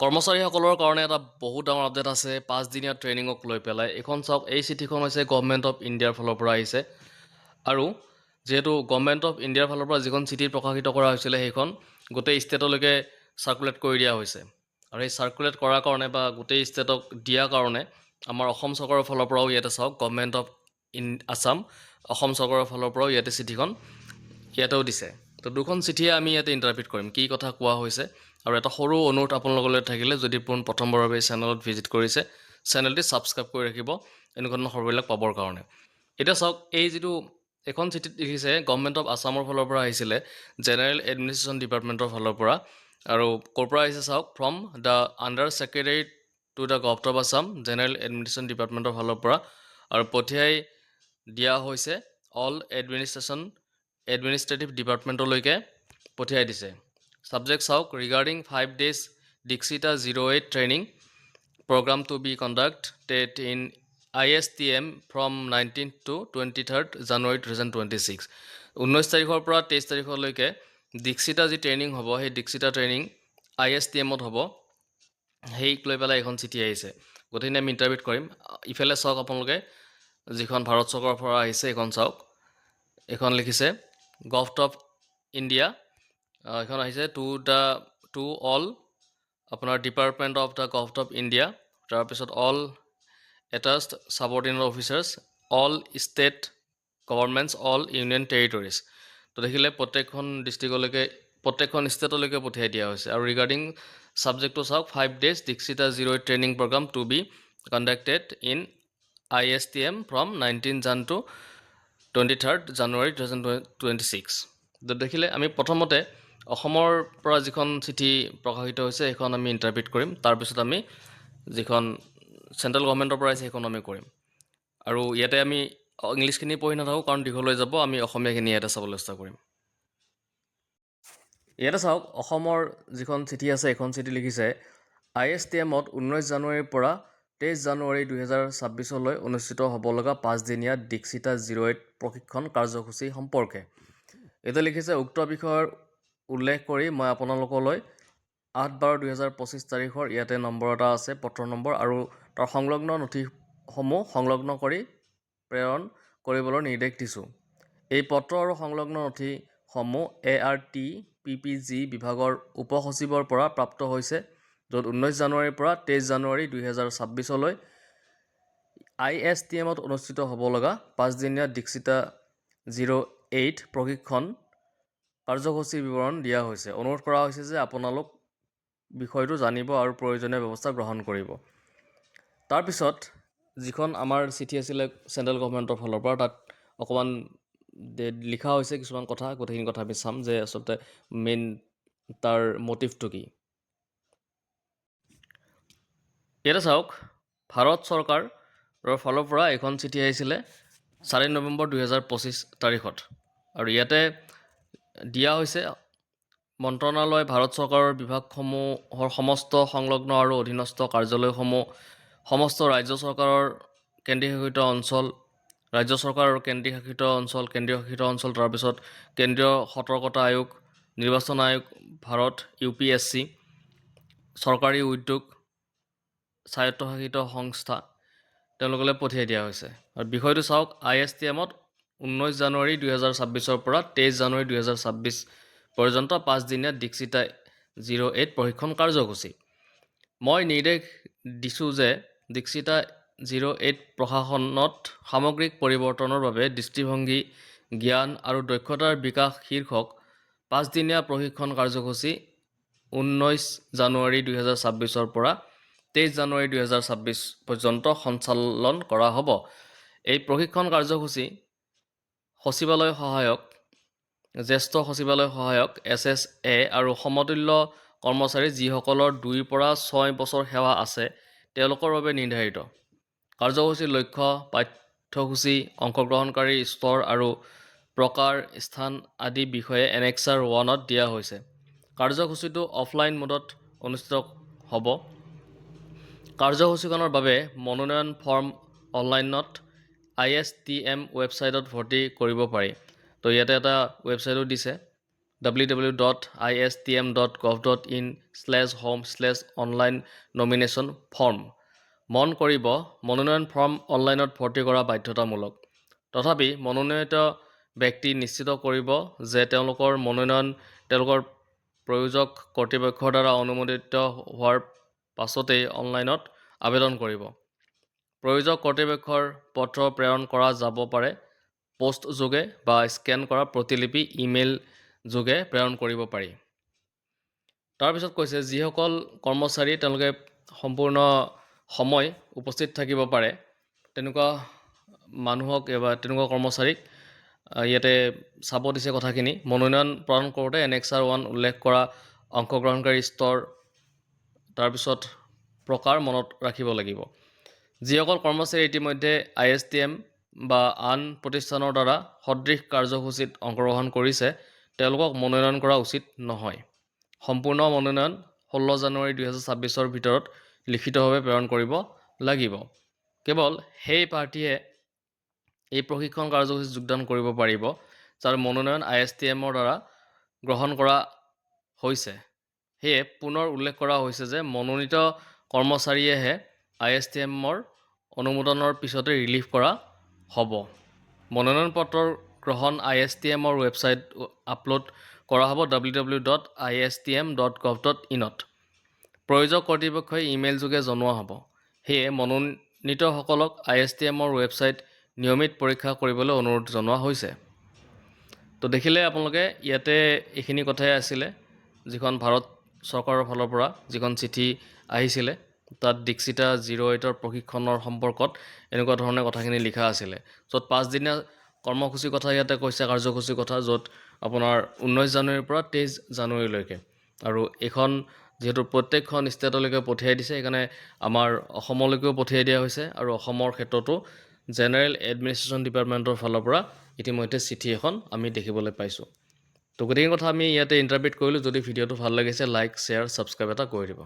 কৰ্মচাৰীসকলৰ কাৰণে এটা বহুত ডাঙৰ আপডেট আছে 5 দিনীয়া ট্ৰেইনিঙক লৈ পেলাই। এখন চাওক, এই চিঠিখন হৈছে গভৰ্ণমেণ্ট অফ ইণ্ডিয়াৰ ফালৰ পৰা আহিছে আৰু যেহেতু গভৰ্ণমেণ্ট অফ ইণ্ডিয়াৰ ফালৰ পৰা যিখন চিঠি প্ৰকাশিত কৰা হৈছিলে সেইখন গোটেই ষ্টেটলৈকে চাৰ্কুলেট কৰি দিয়া হৈছে আৰু এই চাৰ্কুলেট কৰাৰ কাৰণে বা গোটেই ষ্টেটক দিয়াৰ কাৰণে আমাৰ অসম চৰকাৰৰ ফালৰ পৰাও ইয়াতে চাওক গভৰ্ণমেণ্ট অফ আছাম অসম চৰকাৰৰ ফালৰ পৰাও ইয়াতে চিঠিখন ইয়াতেও দিছে। তো দুখন চিঠিয়ে আমি ইয়াতে ইণ্টাৰপ্ৰিট কৰিম কি কথা কোৱা হৈছে আৰু এটা সৰু অনুৰোধ আপোনালোকলৈ থাকিলে যদি প্ৰথমবাৰৰ বাবে চেনেলত ভিজিট কৰিছে চেনেলটি ছাবস্ক্ৰাইব কৰি ৰাখিব এনেকুৱা ধৰণৰ খবৰবিলাক পাবৰ কাৰণে। এতিয়া চাওক, এই যিটো এখন চিঠিত লিখিছে গভৰ্ণমেণ্ট অফ আছামৰ ফালৰ পৰা আহিছিলে জেনেৰেল এডমিনিষ্ট্ৰেশ্যন ডিপাৰ্টমেণ্টৰ ফালৰ পৰা আৰু ক'ৰ পৰা আহিছে চাওক, from the under secretary to the government of Assam general administration ডিপাৰ্টমেণ্টৰ ফালৰ পৰা আৰু পঠিয়াই দিয়া হৈছে অল এডমিনিষ্ট্ৰেটিভ ডিপাৰ্টমেণ্টলৈকে পঠিয়াই দিছে। ছাবজেক্ট চাওক, regarding 5 days Dikshita 08 training program to be conducted in ISTM from 19th to 23rd January 2026 19 তাৰিখৰ পৰা 23 তাৰিখলৈকে দীক্ষিতা যি ট্ৰেইনিং হ'ব সেই দীক্ষিতা ট্ৰেইনিং ISTMত হ'ব। সেইক লৈ পেলাই এখন চিঠি আহিছে, গোটেইখিনি আমি ইণ্টাৰপ্ৰিট কৰিম। ইফালে চাওক আপোনালোকে যিখন ভাৰত চৰকাৰৰ পৰা আহিছে এইখন চাওক, এইখন লিখিছে গভৰ্ণমেণ্ট অফ ইণ্ডিয়া, এইখন আহিছে টু অল আপোনাৰ department of the government of India, তাৰপিছত all attached subordinate officers, all state governments, all union territories. তো দেখিলে প্ৰত্যেকখন ডিষ্ট্ৰিক্টলৈকে প্ৰত্যেকখন ষ্টেটলৈকে পঠিয়াই দিয়া হৈছে। আৰু ৰিগাৰ্ডিং ছাবজেক্টটো চাওক, 5 days Dikshita 08 training programme to be conducted in ISTM from 19 Jan to 23rd January 2026। তো দেখিলে আমি প্ৰথমতে অসমৰ পৰা যিখন চিঠি প্ৰকাশিত হৈছে সেইখন আমি ইণ্টাৰপ্ৰিট কৰিম, তাৰপিছত আমি যিখন চেণ্ট্ৰেল গভৰ্ণমেণ্টৰ পৰা আহিছে সেইখন আমি কৰিম। আৰু ইয়াতে আমি ইংলিছখিনি পঢ়ি নাথাকোঁ কাৰণ দীঘল হৈ যাব, আমি অসমীয়াখিনি ইয়াতে চাবলৈ চেষ্টা কৰিম। ইয়াতে চাওক, অসমৰ যিখন চিঠি আছে এইখন চিঠি লিখিছে ISTMত 19 জানুৱাৰীৰ পৰা 23 জানুৱাৰী 2026লৈ অনুষ্ঠিত হ'ব লগা 5 দিনীয়া দীক্ষিতা 08 প্ৰশিক্ষণ কাৰ্যসূচী সম্পৰ্কে। এতিয়া লিখিছে, উক্ত বিষয়ৰ উল্লেখ কৰি মই আপোনালোকলৈ 8/12/2025 তাৰিখৰ ইয়াতে নম্বৰ এটা আছে, পত্ৰ নম্বৰ আৰু তাৰ সংলগ্ন নথিসমূহ সংলগ্ন কৰি প্ৰেৰণ কৰিবলৈ নিৰ্দেশ দিছোঁ। এই পত্ৰ আৰু সংলগ্ন নথিসমূহ ARTPPG বিভাগৰ উপসচিবৰ পৰা প্ৰাপ্ত হৈছে, য'ত 19 জানুৱাৰীৰ পৰা 23 জানুৱাৰী 2026লৈ ISTMত অনুষ্ঠিত হ'ব লগা 5 দিনীয়া দীক্ষিতা 08 প্ৰশিক্ষণ কাৰ্যসূচীৰ বিৱৰণ দিয়া হৈছে। অনুৰোধ কৰা হৈছে যে আপোনালোক বিষয়টো জানিব আৰু প্ৰয়োজনীয় ব্যৱস্থা গ্ৰহণ কৰিব। তাৰপিছত যিখন আমাৰ চিঠি আছিলে চেণ্ট্ৰেল গভৰ্ণমেণ্টৰ ফালৰ পৰা, তাত অকণমান লিখা হৈছে কিছুমান কথা, গোটেইখিনি কথা আমি চাম যে আচলতে মেইন তাৰ মটিভটো কি। ইয়াতে চাওক, ভাৰত চৰকাৰৰ ফালৰ পৰা এখন চিঠি আহিছিলে 4 নৱেম্বৰ 2025 তাৰিখত আৰু ইয়াতে দিয়া হৈছে মন্ত্ৰণালয়, ভাৰত চৰকাৰৰ বিভাগসমূহৰ সমস্ত সংলগ্ন আৰু অধীনস্থ কাৰ্যালয়সমূহ, সমস্ত ৰাজ্য চৰকাৰৰ কেন্দ্ৰীয়শাসিত অঞ্চল, ৰাজ্য চৰকাৰ আৰু কেন্দ্ৰীয় শাসিত অঞ্চল, তাৰপিছত কেন্দ্ৰীয় সতৰ্কতা আয়োগ, নিৰ্বাচন আয়োগ, ভাৰত UPSC, চৰকাৰী উদ্যোগ, স্বায়ত্তশাসিত সংস্থা তেওঁলোকলৈ পঠিয়াই দিয়া হৈছে। আৰু বিষয়টো চাওক, ISTMত 19 জানুৱাৰী 2026ৰ পৰা 23 জানুৱাৰী 2026 পৰ্যন্ত 5 দিনীয়া দীক্ষিতা 08 প্ৰশিক্ষণ কাৰ্যসূচী। মই নিৰ্দেশ দিছোঁ যে দীক্ষিতা 08 প্ৰশাসনত সামগ্ৰিক পৰিৱৰ্তনৰ বাবে দৃষ্টিভংগী, জ্ঞান আৰু দক্ষতাৰ বিকাশ শীৰ্ষক 5 দিনীয়া প্ৰশিক্ষণ কাৰ্যসূচী 19 জানুৱাৰী 2026ৰ পৰা 23 জানুৱাৰী 2026 পৰ্যন্ত সঞ্চালন কৰা হ'ব। এই প্ৰশিক্ষণ কাৰ্যসূচী সচিবালয় সহায়ক, জ্যেষ্ঠ সচিবালয় সহায়ক SSA আৰু সমতুল্য কৰ্মচাৰী যিসকলৰ 2 পৰা 6 বছৰ সেৱা আছে তেওঁলোকৰ বাবে নিৰ্ধাৰিত। কাৰ্যসূচীৰ লক্ষ্য, পাঠ্যসূচী, অংশগ্ৰহণকাৰী স্তৰ আৰু প্ৰকাৰ, স্থান আদি বিষয়ে Annexure 1ত দিয়া হৈছে। কাৰ্যসূচীটো অফলাইন মোডত অনুষ্ঠিত হ'ব। কাৰ্যসূচীখনৰ বাবে মনোনয়ন ফৰ্ম অনলাইনত ISTM ৱেবছাইটত ভৰ্তি কৰিব পাৰি। তো ইয়াতে এটা ৱেবছাইটো দিছে www.istm.gov.in/home/online-nomination form। মন কৰিব, মনোনয়ন ফৰ্ম অনলাইনত ভৰ্তি কৰা বাধ্যতামূলক। তথাপি মনোনীত ব্যক্তি নিশ্চিত কৰিব যে তেওঁলোকৰ মনোনয়ন তেওঁলোকৰ প্ৰয়োজক কৰ্তৃপক্ষৰ দ্বাৰা অনুমোদিত হোৱাৰ পাছতেই অনলাইনত আবেদন কৰিব। প্ৰয়োজক কৰ্তৃপক্ষৰ পত্ৰ প্ৰেৰণ কৰা যাব পাৰে, পোষ্ট যোগে বা স্কেন কৰা প্ৰতিলিপি ইমেইল যোগে প্ৰেৰণ কৰিব পাৰি। তাৰপিছত কৈছে যিসকল কৰ্মচাৰী তেওঁলোকে সম্পূৰ্ণ সময় উপস্থিত থাকিব পাৰে তেনেকুৱা মানুহক বা তেনেকুৱা কৰ্মচাৰীক ইয়াতে চাব দিছে কথাখিনি। মনোনয়ন প্ৰদান কৰোঁতে এনেক্সাৰ 1 উল্লেখ কৰা অংশগ্ৰহণকাৰী স্তৰ তাৰপিছত প্ৰকাৰ মনত ৰাখিব লাগিব। যিসকল কৰ্মচাৰী ইতিমধ্যে ISTM বা আন প্ৰতিষ্ঠানৰ দ্বাৰা সদৃশ কাৰ্যসূচীত অংশগ্ৰহণ কৰিছে তেওঁলোকক মনোনয়ন কৰা উচিত নহয়। সম্পূৰ্ণ মনোনয়ন 16 জানুৱাৰী 2026 ভিতৰত লিখিতভাৱে প্ৰেৰণ কৰিব লাগিব। কেৱল সেই প্ৰাৰ্থীয়ে এই প্ৰশিক্ষণ কাৰ্যসূচীত যোগদান কৰিব পাৰিব যাৰ মনোনয়ন ISTMৰ দ্বাৰা গ্ৰহণ কৰা হৈছে। সেয়ে পুনৰ উল্লেখ কৰা হৈছে যে মনোনীত কৰ্মচাৰীয়েহে ISTMৰ অনুমোদনৰ পিছতে ৰিলিভ কৰা হ'ব। মনোনয়ন পত্ৰৰ গ্ৰহণ ISTMৰ ৱেবছাইট আপলোড কৰা হ'ব www.istm.gov.in-ত। প্ৰয়োজক কৰ্তৃপক্ষই ইমেইল যোগে জনোৱা হ'ব। সেয়ে মনোনীতসকলক ISTMৰ ৱেবছাইট নিয়মিত পৰীক্ষা কৰিবলৈ অনুৰোধ জনোৱা হৈছে। তো দেখিলে আপোনালোকে ইয়াতে এইখিনি কথাই আছিলে যিখন ভাৰত চৰকাৰৰ ফালৰ পৰা যিখন চিঠি আহিছিলে তাত দীক্ষিতা 08ৰ প্ৰশিক্ষণৰ সম্পৰ্কত এনেকুৱা ধৰণে কথাখিনি লিখা আছিলে। য'ত 5 দিনীয়া কৰ্মসূচীৰ কথা ইয়াতে কৈছে, কাৰ্যসূচীৰ কথা, য'ত আপোনাৰ 19 জানুৱাৰীৰ পৰা 23 জানুৱাৰীলৈকে। আৰু এইখন যিহেতু প্ৰত্যেকখন ষ্টেটলৈকে পঠিয়াই দিছে সেইকাৰণে আমাৰ অসমলৈকেও পঠিয়াই দিয়া হৈছে আৰু অসমৰ ক্ষেত্ৰতো জেনেৰেল এডমিনিষ্ট্ৰেশ্যন ডিপাৰ্টমেণ্টৰ ফালৰ পৰা ইতিমধ্যে চিঠি এখন আমি দেখিবলৈ পাইছোঁ। তো গোটেই কথা আমি ইয়াতে ইণ্টাৰপ্ৰিট কৰিলোঁ। যদি ভিডিঅ'টো ভাল লাগিছে লাইক, শ্বেয়াৰ, ছাবস্ক্ৰাইব এটা কৰি দিব।